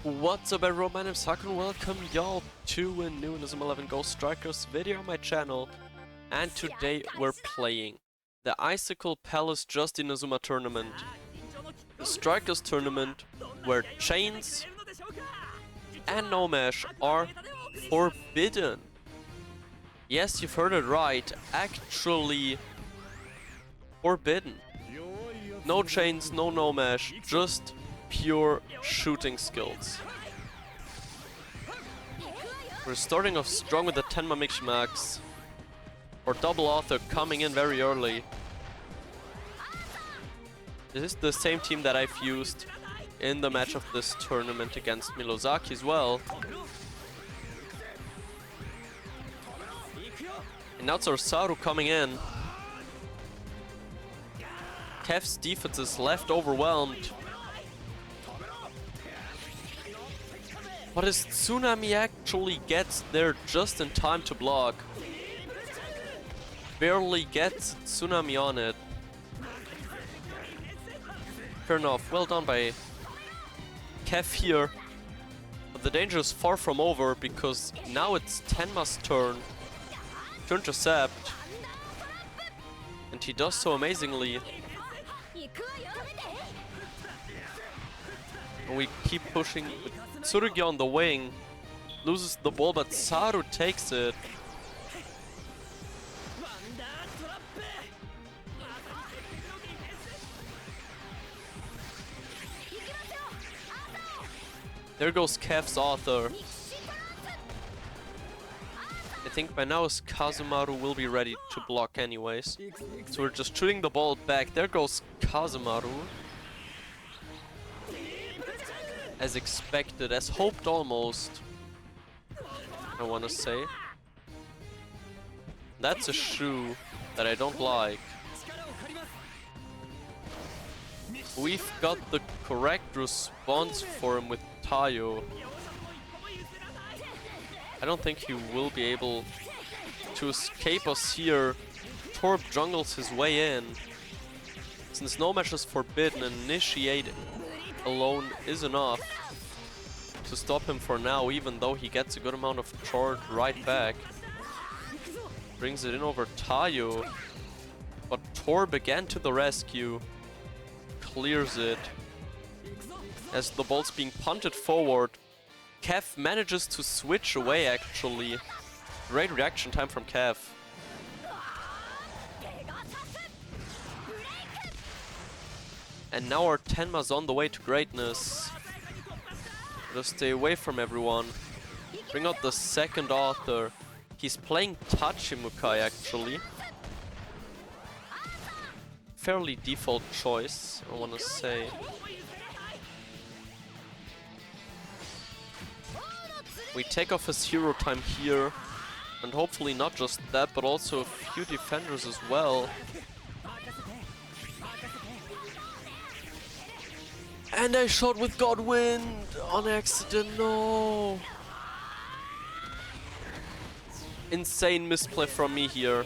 What's up everyone, my name is Haku and welcome y'all to a new Inazuma 11 Ghost Strikers video on my channel. And today we're playing the Icicle Palace Just-Inazuma tournament. The Strikers tournament where chains and no mesh are forbidden. Yes, you've heard it right, actually forbidden. No chains, no mesh, just pure shooting skills. We're starting off strong with the Tenma Mix or double author coming in very early. This is the same team that I've used in the match of this tournament against Milozaki as well. And now it's our Saru coming in. Kev's defense is left overwhelmed. But his Tsunami actually gets there just in time to block. Barely gets Tsunami on it. Fair enough, well done by Kev here. But the danger is far from over because now it's Tenma's turn to intercept. And he does so amazingly. And we keep pushing. Tsurugi on the wing loses the ball, but Saru takes it. There goes Kev's author. I think by now his Kazumaru will be ready to block anyways. So we're just shooting the ball back. There goes Kazumaru. As expected, as hoped almost, I wanna say. That's a shoe that I don't like. We've got the correct response for him with Tayo. I don't think he will be able to escape us here. Torb jungles his way in. Since no match is forbidden, initiate alone is enough to stop him for now, even though he gets a good amount of charge right back. Brings it in over Tayo, but Torb again to the rescue. Clears it. As the ball's being punted forward, Kev manages to switch away actually. Great reaction time from Kev. And now our Tenma's on the way to greatness. Just stay away from everyone. Bring out the second author. He's playing Tachimukai actually. Fairly default choice, I wanna say. We take off his hero time here. And hopefully not just that, but also a few defenders as well. And I shot with Godwind on accident, no. Insane misplay from me here.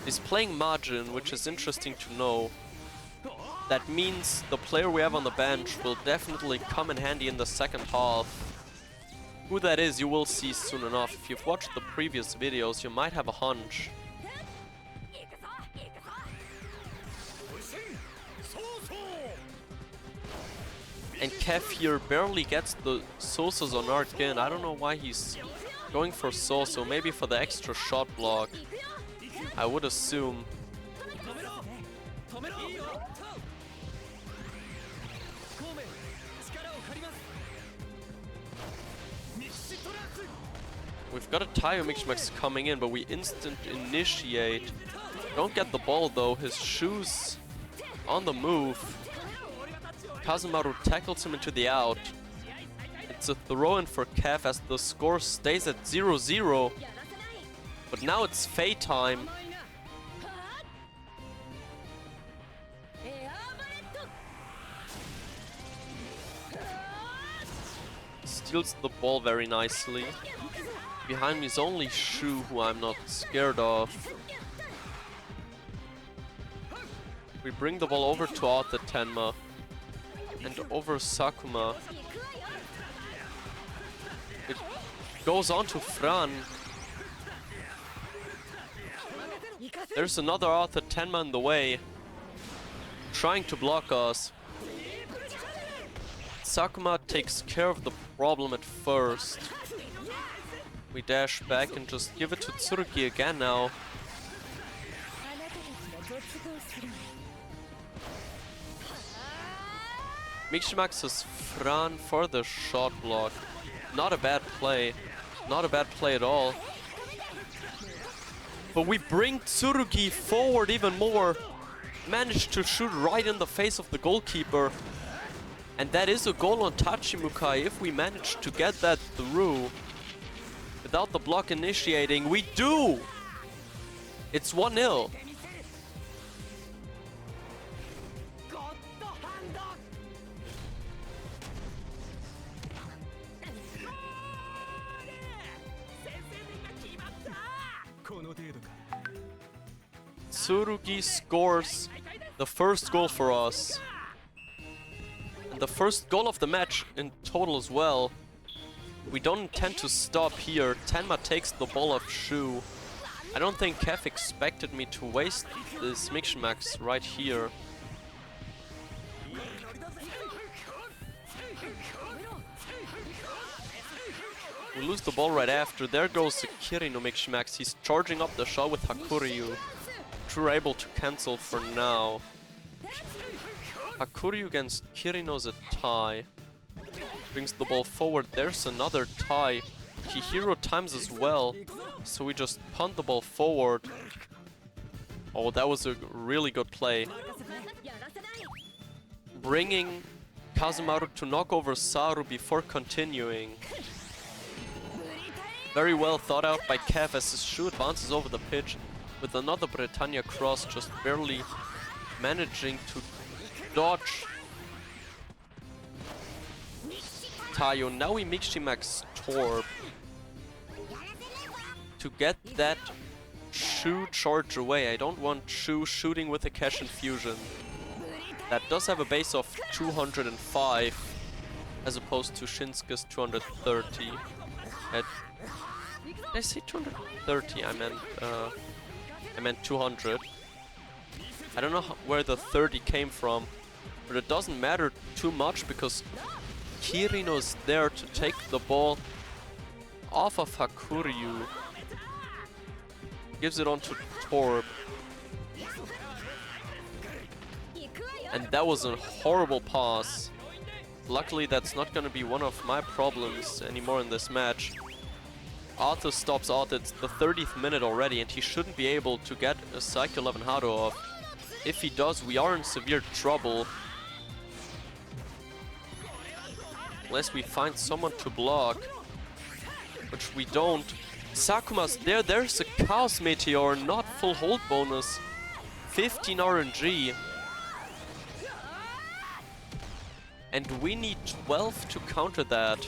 He's playing Majin, which is interesting to know. That means the player we have on the bench will definitely come in handy in the second half. Who that is, you will see soon enough. If you've watched the previous videos, you might have a hunch. And Kev here barely gets the Sosos on Artgen. I don't know why he's going for Soso. Maybe for the extra shot block, I would assume. We've got a Tayo Mix coming in, but we instant initiate. Don't get the ball though. His shoes on the move. Kazumaru tackles him into the out. It's a throw-in for Kev as the score stays at 0-0. But now it's Fei time. Steals the ball very nicely. Behind me is only Shu, who I'm not scared of. We bring the ball over to Arthur Tenma. and over Sakuma. It goes on to Fran. There's another Arthur Tenma in the way, trying to block us. Sakuma takes care of the problem at first. We dash back and just give it to Tsurugi again now. Miximax's Fran for the shot block. Not a bad play. Not a bad play at all. But we bring Tsurugi forward even more. Managed to shoot right in the face of the goalkeeper. And that is a goal on Tachimukai if we manage to get that through. Without the block initiating, we do! It's 1-0. Tsurugi scores the first goal for us. And the first goal of the match in total as well. We don't intend to stop here. Tenma takes the ball off Shu. I don't think Kev expected me to waste this Miximax right here. We lose the ball right after. There goes the Kirino Miximax. He's charging up the shot with Hakuryu, which we're able to cancel for now. Hakuryu against Kirino's a tie. Brings the ball forward. There's another tie. Chihiro times as well. So we just punt the ball forward. Oh, that was a really good play. Bringing Kazumaru to knock over Saru before continuing. Very well thought out by Kev as his Shu advances over the pitch with another Britannia cross, just barely managing to dodge Tayo. Now we Miximax Torb to get that Shu charge away. I don't want Shu shooting with a cash infusion. That does have a base of 205 as opposed to Shinsuke's 230. Did I say 230? I meant 200. I don't know where the 30 came from, but it doesn't matter too much because Kirino's there to take the ball off of Hakuryu. Gives it on to Torb. And that was a horrible pass. Luckily that's not gonna be one of my problems anymore in this match. Arthur stops Arthur. It's the 30th minute already and he shouldn't be able to get a Icicle 11 Hado off. If he does, we are in severe trouble. Unless we find someone to block. Which we don't. Sakuma's there. There's a Chaos Meteor, not full hold bonus. 15 RNG. And we need 12 to counter that.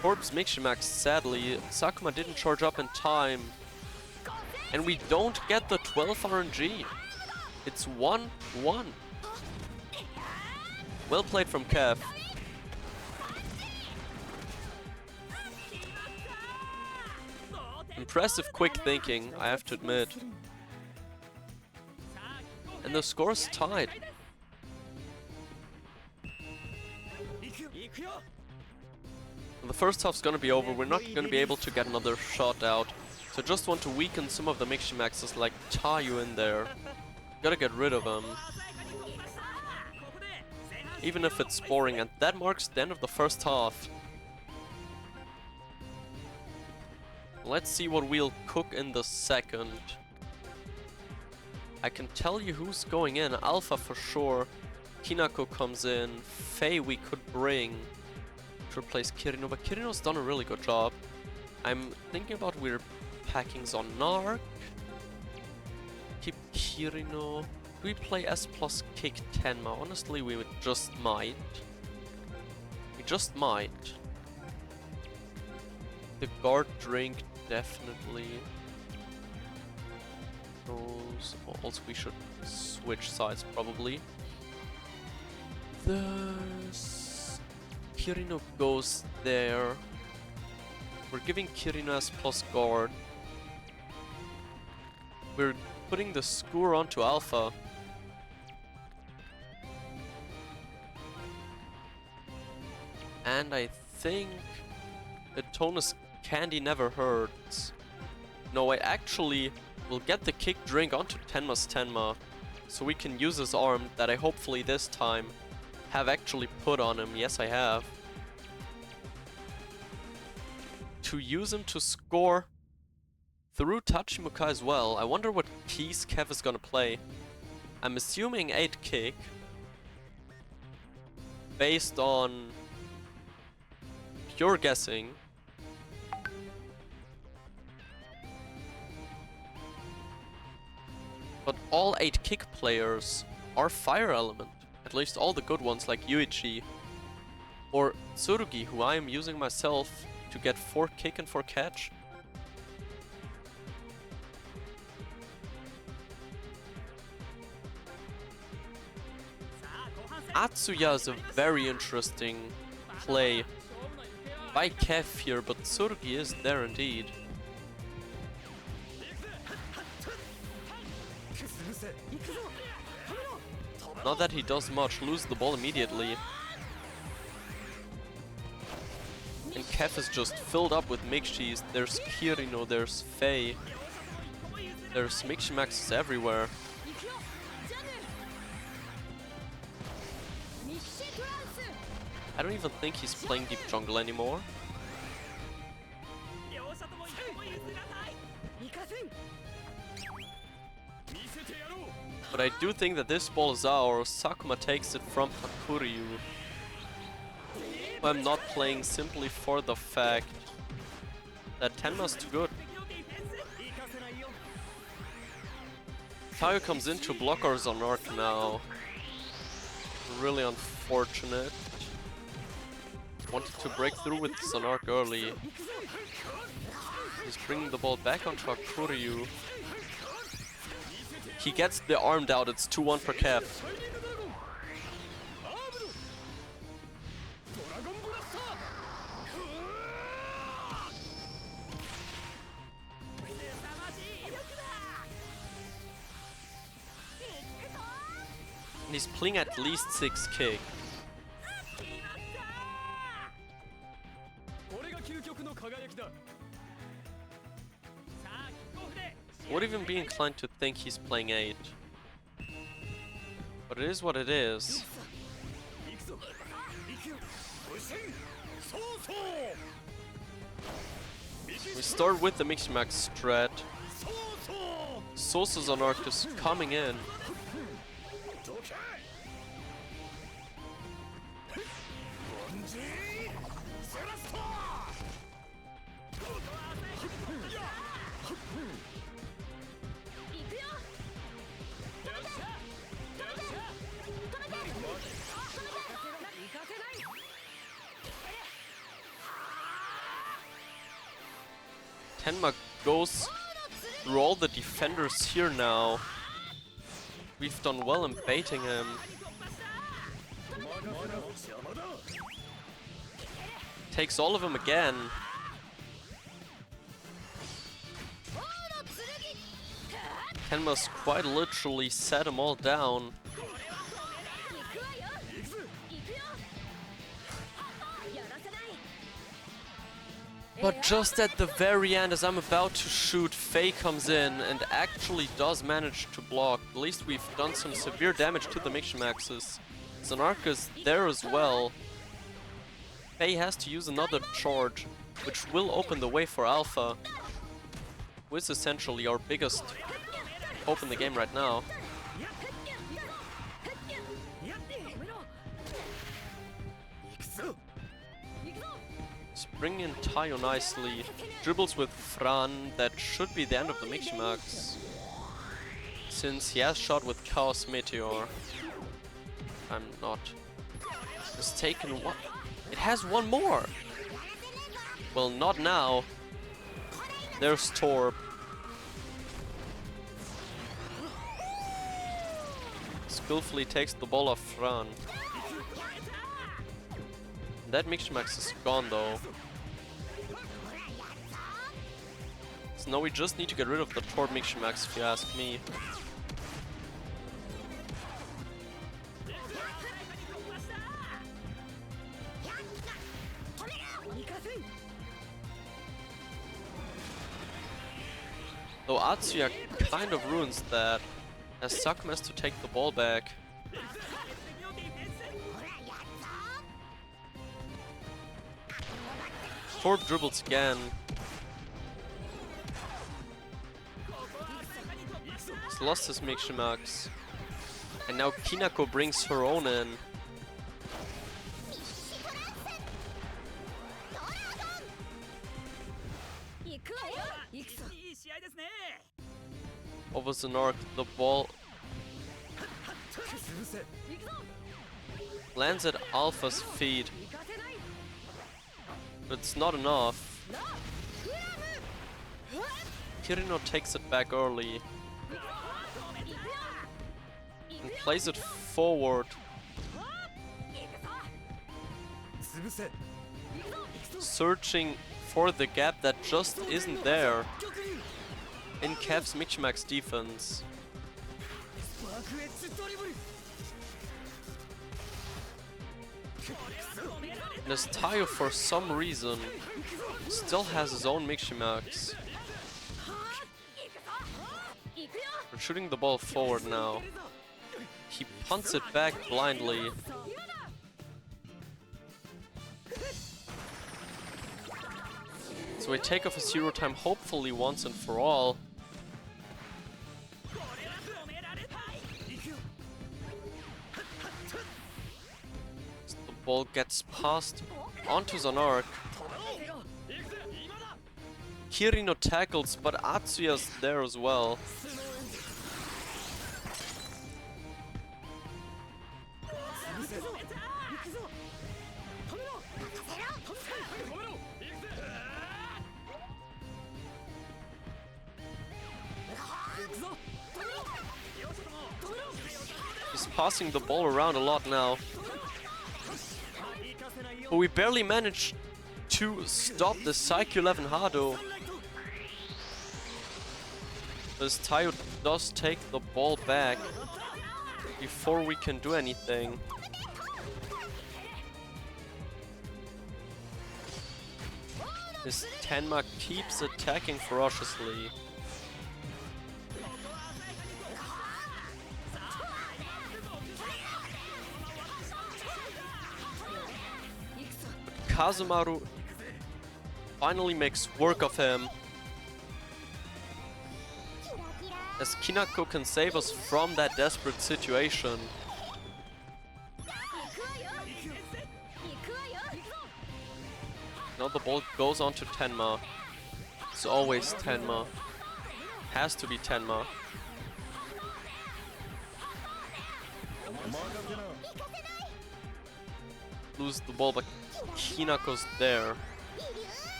Torb's Miximax, sadly. Sakuma didn't charge up in time. And we don't get the 12 RNG. It's 1-1. Well played from Kev. Impressive quick thinking, I have to admit. And the score's tied. The first half's gonna be over. We're not gonna be able to get another shot out. So just want to weaken some of the Miximaxes, like Tayu in there. Gotta get rid of them. Even if it's boring. And that marks the end of the first half. Let's see what we'll cook in the second. I can tell you who's going in. Alpha for sure. Kinako comes in. Faye we could bring to replace Kirino, but Kirino's done a really good job. I'm thinking about we're packing Zonark. Keep Kirino. Do we play S plus kick Tenma? Honestly, we would just might. We just might. The guard drink, definitely. Also, we should switch sides, probably. Kirino goes there. We're giving Kirino as plus guard. We're putting the Scour onto Alpha. And I think Atona's Candy never hurts. No, I actually will get the kick drink onto Tenma's Tenma, so we can use his arm that I hopefully this time have actually put on him. Yes, I have. To use him to score through Tachimuka as well. I wonder what keys Kev is gonna play. I'm assuming 8 kick. Based on pure guessing. But all 8 kick players are fire element. At least all the good ones like Yuichi or Tsurugi, who I am using myself to get 4 kick and 4 catch. Atsuya is a very interesting play by Kev here, but Tsurugi is there indeed. Not that he does much, lose the ball immediately. And Kev is just filled up with Mixis. There's Kirino, there's Faye. There's Miximaxes everywhere. I don't even think he's playing deep jungle anymore. But I do think that this ball is ours. Sakuma takes it from Hakuryu. I'm not playing simply for the fact that Tenma's too good. Tayo comes in to block our Zonark now. Really unfortunate. Wanted to break through with Zonark early. He's bringing the ball back onto Hakuryu. He gets the armed out, it's 2-1 for Kev. And he's playing at least 6 kick. Would even be inclined to think he's playing 8. But it is what it is. We start with the Miximax strat. Sosa's on Arctis coming in. Tenma goes through all the defenders here now. We've done well in baiting him. Takes all of them again. Tenma's quite literally set them all down. But just at the very end, as I'm about to shoot, Faye comes in and actually does manage to block. At least we've done some severe damage to the Miximaxes. Zonark is there as well. Faye has to use another charge, which will open the way for Alpha, who is essentially our biggest hope in the game right now. Bringing in Tayo nicely. Dribbles with Fran. That should be the end of the Miximax, since he has shot with Chaos Meteor. I'm not mistaken. What? It has one more! Well, not now. There's Torb. Skillfully takes the ball off Fran. That Mixmax is gone though. So now we just need to get rid of the Torb Mixmax if you ask me. Though Atsuya kind of ruins that, as Sakuma has to take the ball back. Torb dribbles again. He's lost his Mixmax. And now Kinako brings her own in. Over Zanark, the ball lands at Alpha's feet, but it's not enough. Kirino takes it back early and plays it forward. Searching for the gap that just isn't there in Kev's Mixmax defense. And as Tayo, for some reason, still has his own Mixmax. We're shooting the ball forward now. He punts it back blindly. So we take off his zero time, hopefully once and for all. So the ball gets passed onto Zanark. Kirino tackles, but Atsuya's there as well. He's passing the ball around a lot now. But we barely managed to stop the Icicle 11 Hado. As Tayo does take the ball back before we can do anything. This Tenma keeps attacking ferociously. Kazumaru finally makes work of him, as Kinako can save us from that desperate situation. Now the ball goes on to Tenma. It's always Tenma. Has to be Tenma. Lose the ball, but Kinako's there.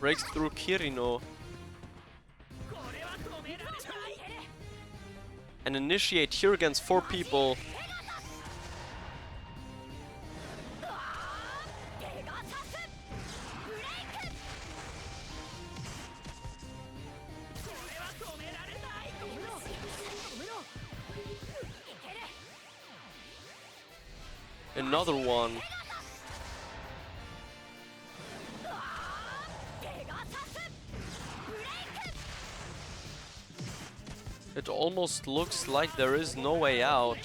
Breaks through Kirino. And initiate here against 4 people. Another one. It almost looks like there is no way out.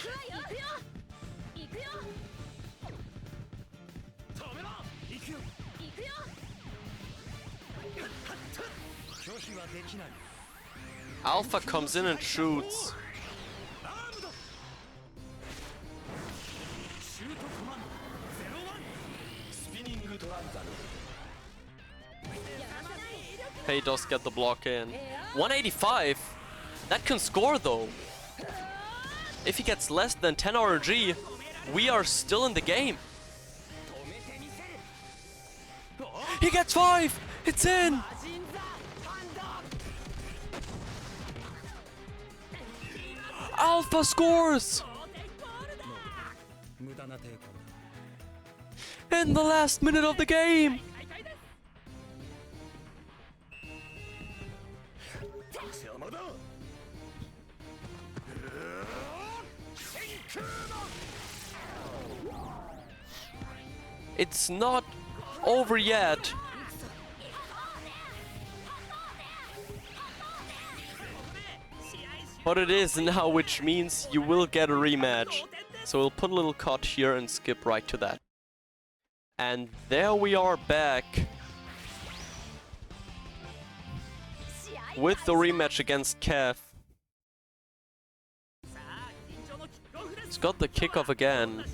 Alpha comes in and shoots. Pei does get the block in. 185? That can score though. If he gets less than 10 RNG, we are still in the game. He gets 5! It's in! Alpha scores! In the last minute of the game! It's not over yet. But it is now, which means you will get a rematch. So we'll put a little cut here and skip right to that. And there we are back with the rematch against Kev. He's got the kickoff again.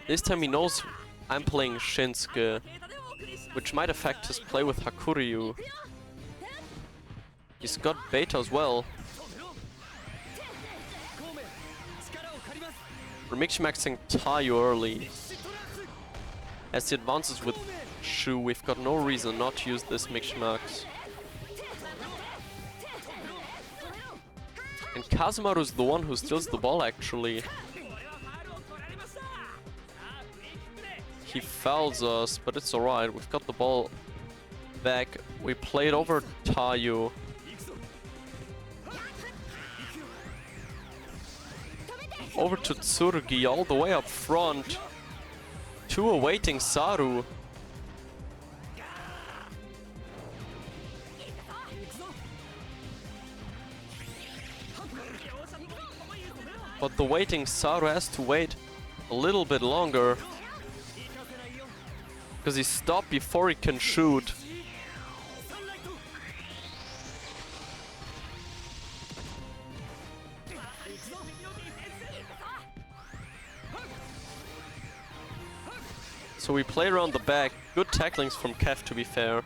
This time he knows I'm playing Shinsuke, which might affect his play with Hakuryu. He's got Beta as well. We're mix-maxing Tayo early. As he advances with Shu, we've got no reason not to use this mix-max. And Kazemaru's the one who steals the ball actually. He fouls us, but it's alright, we've got the ball back. We played over Tayo. Over to Tsurugi, all the way up front. To awaiting Saru. But the waiting Saru has to wait a little bit longer. Because he stopped before he can shoot. So we play around the back. Good tacklings from Kev, to be fair.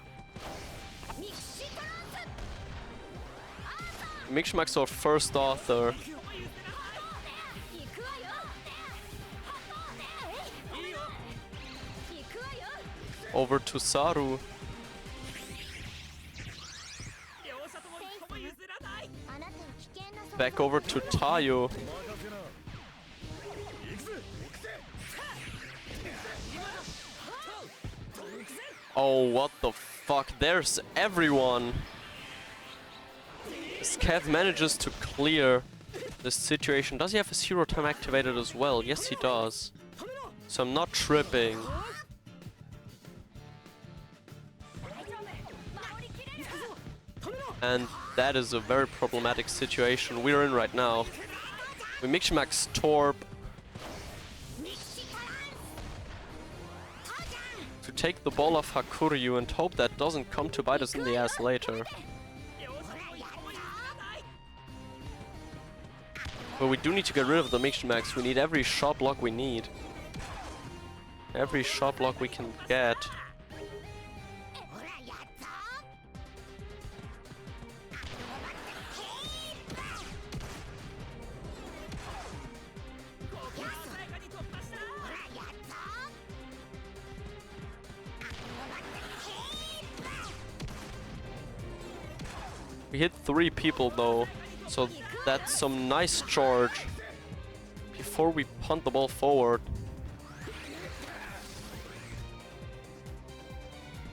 Mixmax our first author. Over to Saru. Back over to Tayo. Oh, what the fuck? There's everyone. As Kev manages to clear this situation. Does he have his hero time activated as well? Yes, he does. So I'm not tripping. And that is a very problematic situation we're in right now. We mix-max Torp to take the ball off Hakuryu and hope that doesn't come to bite us in the ass later. But we do need to get rid of the mix-max. We need every shot block we need. Every shot block we can get. We hit 3 people though, so that's some nice charge before we punt the ball forward.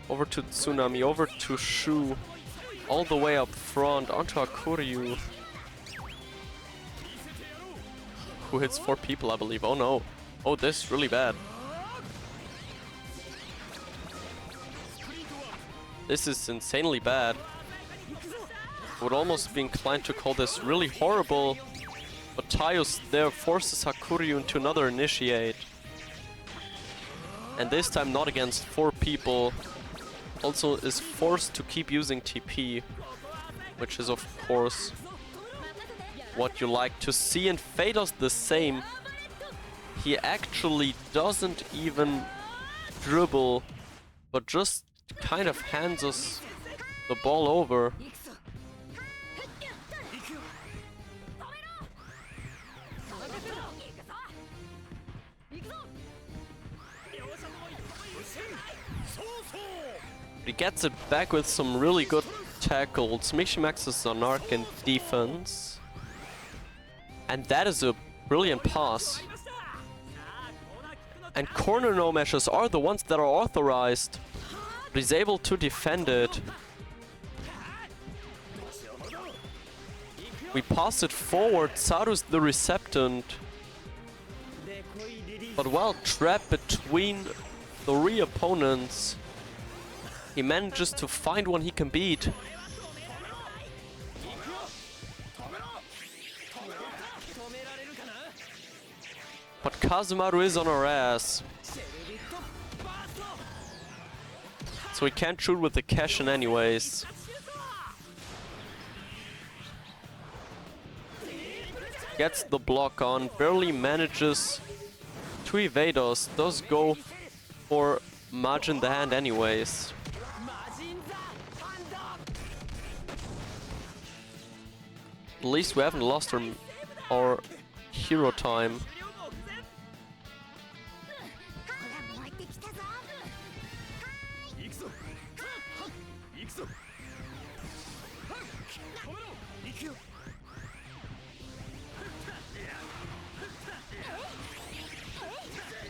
Over to Tsunami, over to Shu, all the way up front onto Hakuryu, who hits 4 people, I believe. Oh no. Oh, this is really bad. This is insanely bad. Would almost be inclined to call this really horrible, but Tayo's there forces Hakuryu into another initiate. And this time not against 4 people. Also is forced to keep using TP, which is of course what you like to see. And Fate does the same. He actually doesn't even dribble, but just kind of hands us the ball over. He gets it back with some really good tackles. Mixi maxes on arc and defense. And that is a brilliant pass. And corner no meshes are the ones that are authorized. But he's able to defend it. We pass it forward. Saru's the receptant. But while trapped between 3 opponents, he manages to find one he can beat. But Kazemaru is on our ass. So we can't shoot with the Keshin anyways. Gets the block on, barely manages to evade us. Does go for Majin the hand anyways. At least we haven't lost our hero time.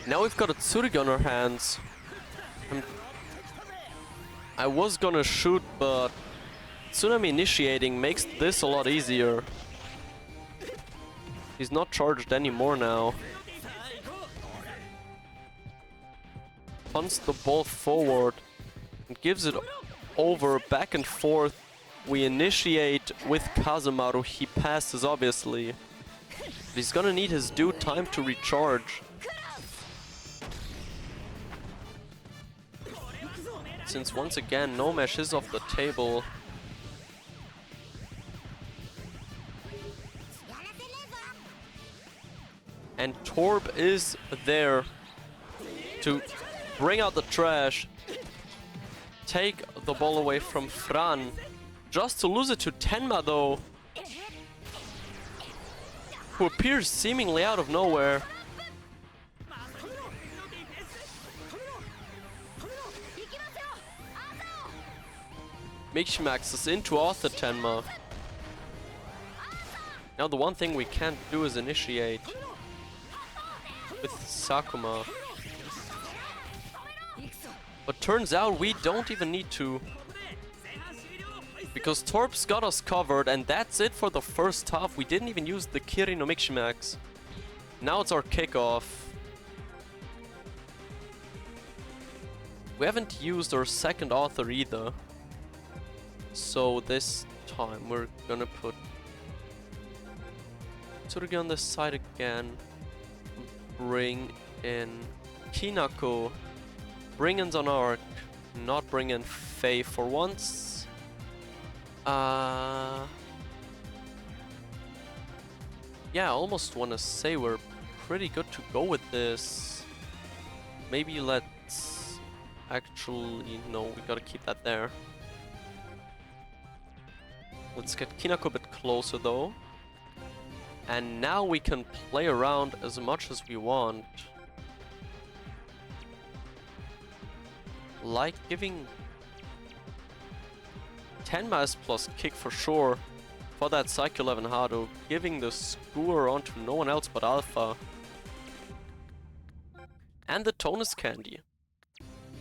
Now we've got a Tsurugi on our hands. I was gonna shoot, but Tsunami initiating makes this a lot easier. He's not charged anymore now. Punts the ball forward and gives it over, back and forth. We initiate with Kazemaru. He passes, obviously. But he's gonna need his due time to recharge. Since once again, no mesh is off the table. And Torb is there to bring out the trash. Take the ball away from Fran. Just to lose it to Tenma though. Who appears seemingly out of nowhere. Mixmaxes into Arthur Tenma. Now the one thing we can't do is initiate with Sakuma. But turns out we don't even need to. Because Torp's got us covered and that's it for the first half. We didn't even use the Kiri no Miximax. Now it's our kickoff. We haven't used our second author either. So this time we're gonna put Tsurugi on this side again. Bring in Kinako. Bring in Zanark. Not bring in Faye for once. Yeah, I almost want to say we're pretty good to go with this. Maybe let's actually... No, we gotta keep that there. Let's get Kinako a bit closer though. And now we can play around as much as we want. Like giving Tenma S plus kick for sure for that Psycho 11 Hado. Giving the Skewer onto no one else but Alpha. And the Tonus Candy.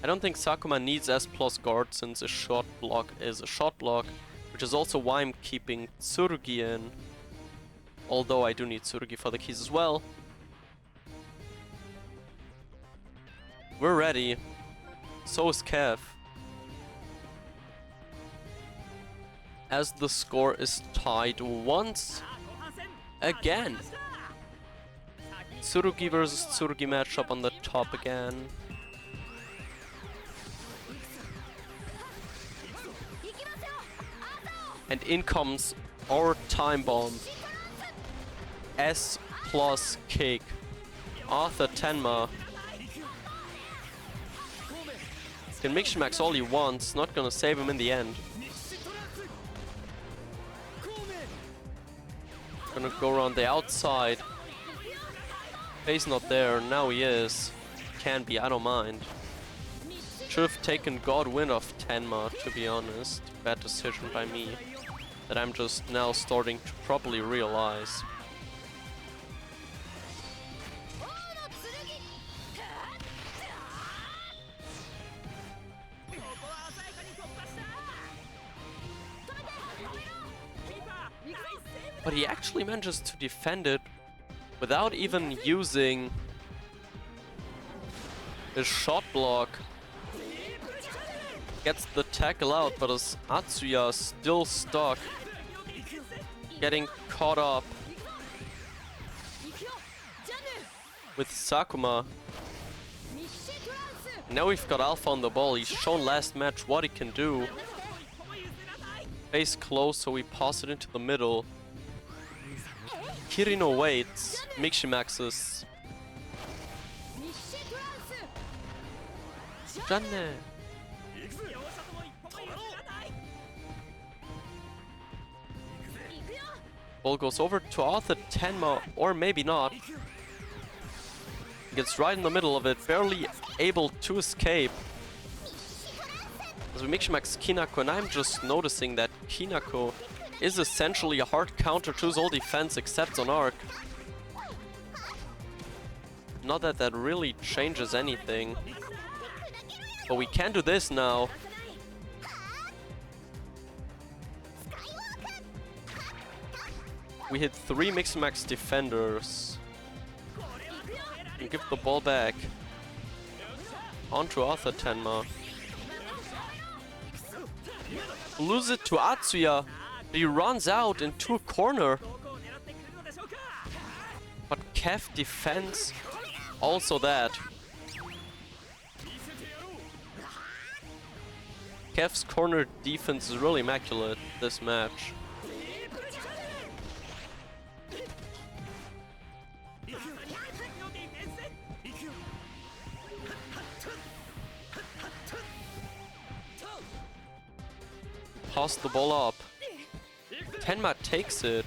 I don't think Sakuma needs S plus guard since a shot block is a shot block. Which is also why I'm keeping Tsurugi in. Although I do need Tsurugi for the keys as well. We're ready. So is Kev. As the score is tied once again. Tsurugi versus Tsurugi matchup on the top again. And in comes our time bomb. S plus kick. Arthur Tenma. Can Mixmax all he wants, not gonna save him in the end. Gonna go around the outside. He's not there, now he is. Can be, I don't mind. Should have taken Godwin off Tenma, to be honest. Bad decision by me. That I'm just now starting to properly realize. But he actually manages to defend it without even using his shot block. Gets the tackle out, but as Atsuya still stuck, getting caught up with Sakuma. Now we've got Alpha on the ball. He's shown last match what he can do. Face close, so we pass it into the middle. Kirino waits. Miximaxes. Janne. Ball goes over to Arthur Tenma, or maybe not. Gets right in the middle of it, barely able to escape. As we Miximax Kinako, and I'm just noticing that Kinako is essentially a hard counter to his whole defense except on arc. Not that that really changes anything. But we can do this now. We hit 3 Miximax defenders. And give the ball back. Onto Arthur Tenma. Lose it to Atsuya. He runs out into a corner. But Kev defends also that. Kev's corner defense is really immaculate this match. Pass the ball up. Tenma takes it.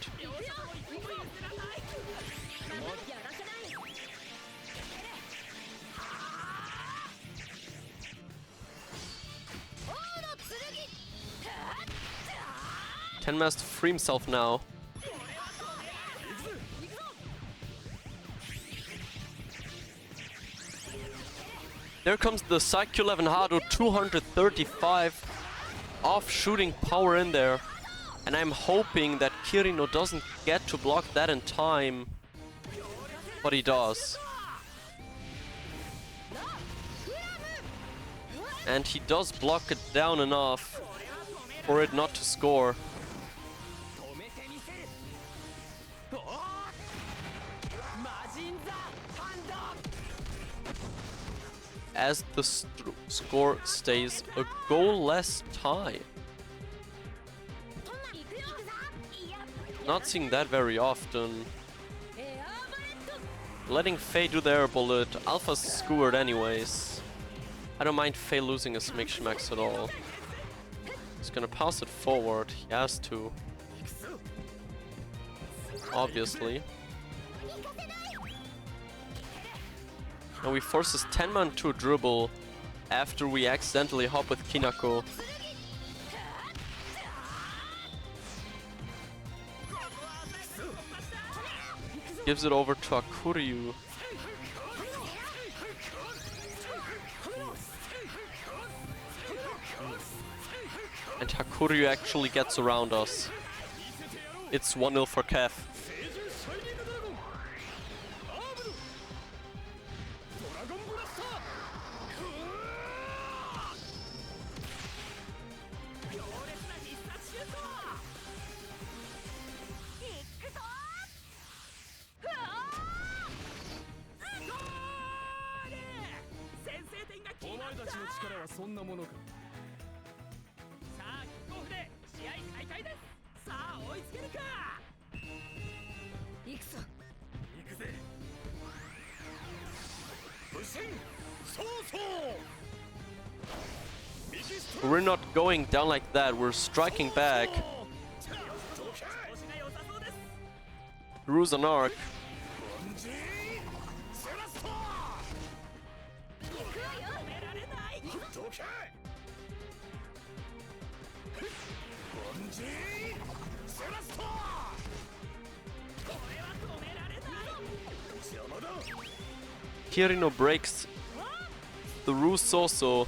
Tenma has to free himself now. There comes the Icicle 11 Hado 235 off shooting power in there. And I'm hoping that Kirino doesn't get to block that in time. But he does. And he does block it down enough for it not to score. As the score stays a goal-less tie. Not seeing that very often. Letting Faye do the air bullet. Alpha's skewered anyways. I don't mind Faye losing his Miximax at all. He's gonna pass it forward. He has to. Obviously. Now we force his 10-man to a dribble after we accidentally hop with Kinako. Gives it over to Akuryu. And Hakuryu actually gets around us. It's 1-0 for Kev. We're not going down like that, we're striking back. Ruse an arc. Kirino breaks the Ruse also.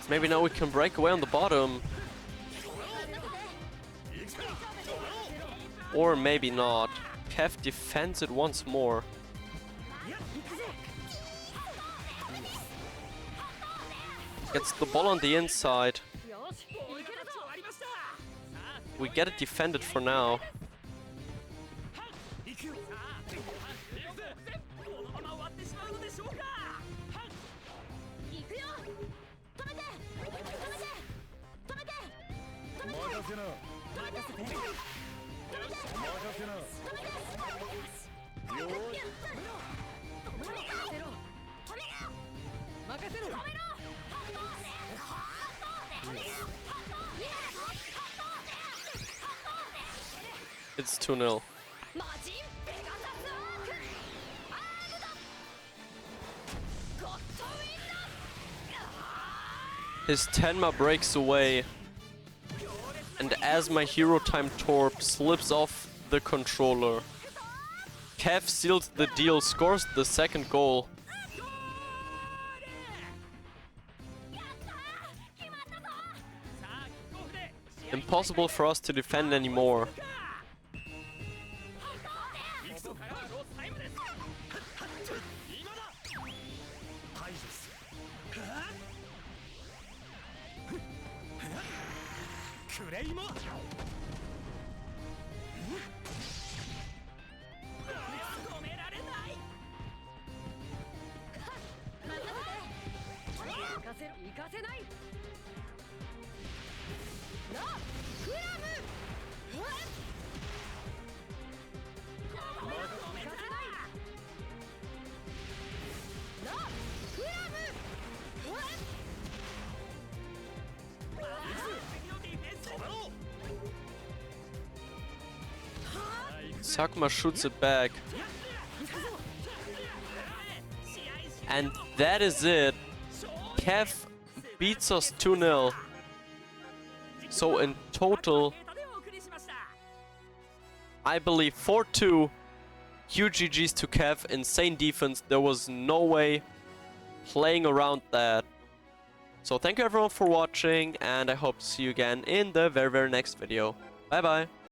Maybe now we can break away on the bottom. Or maybe not. Kev defends it once more. Gets the ball on the inside. We get it defended for now. It's 2-0. His Tenma breaks away, and as my hero time Torp slips off the controller, Kev seals the deal, scores the second goal. Impossible for us to defend anymore. Sakuma shoots it back. And that is it. Kev beats us 2-0. So in total, I believe 4-2. Huge GG's to Kev. Insane defense. There was no way playing around that. So thank you everyone for watching, and I hope to see you again in the very next video. Bye bye.